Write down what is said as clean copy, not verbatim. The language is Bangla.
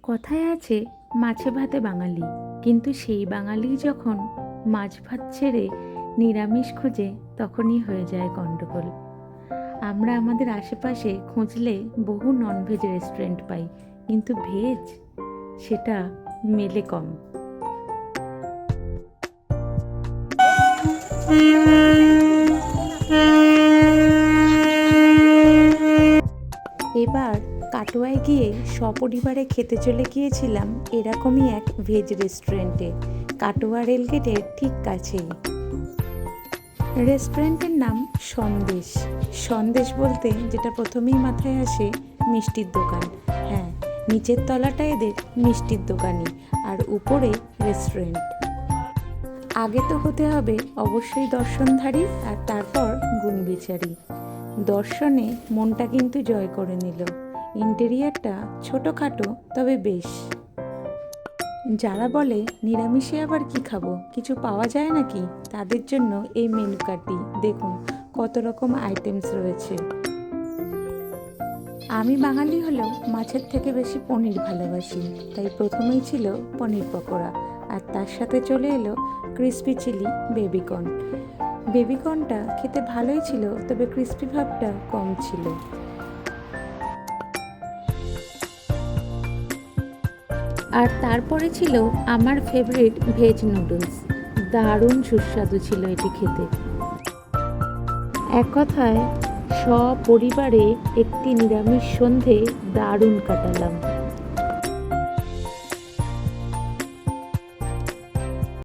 কথায় আছে মাছে ভাতে বাঙালি, কিন্তু সেই বাঙালি যখন মাছ ভাত ছেড়ে নিরামিষ খুঁজে তখনই হয়ে যায় গণ্ডগোল। আমরা আমাদের আশেপাশে খুঁজলে বহু ননভেজ রেস্টুরেন্ট পাই, কিন্তু ভেজ সেটা মেলে কম। এবার কাটোয়ায় গিয়ে সপরিবারে খেতে চলে গিয়েছিলাম এরকমই এক ভেজ রেস্টুরেন্টে, কাটোয়া রেলগেটের ঠিক কাছেই। রেস্টুরেন্টের নাম সন্দেশ। সন্দেশ বলতে যেটা প্রথমেই মাথায় আসে, মিষ্টির দোকান। হ্যাঁ, নিচের তলাটা এদের মিষ্টির দোকানই, আর উপরে রেস্টুরেন্ট। আগে তো হতে হবে অবশ্যই দর্শনধারী, আর তারপর গুণবিচারী। দর্শনে মনটা কিন্তু জয় করে নিল। ইন্টেরিয়ারটা ছোটোখাটো, তবে বেশ। যারা বলে নিরামিষে আবার কি খাবো, কিছু পাওয়া যায় নাকি, তাদের জন্য এই মেনু কার্ডটি দেখুন, কত রকম আইটেমস রয়েছে। আমি বাঙালি হলেও মাছের থেকে বেশি পনির ভালোবাসি, তাই প্রথমেই ছিল পনির পকোড়া, আর তার সাথে চলে এলো ক্রিসপি চিলি বেবিকর্ন। বেবিকর্নটা খেতে ভালোই ছিল, তবে ক্রিসপি ভাবটা কম ছিল। আর তারপরে ছিল আমার ফেভারিট ভেজ নুডলস। দারুণ সুস্বাদু ছিল এটি খেতে। এক কথায় সপরিবারে একটি নিরামিষ সন্ধে দারুণ কাটালাম।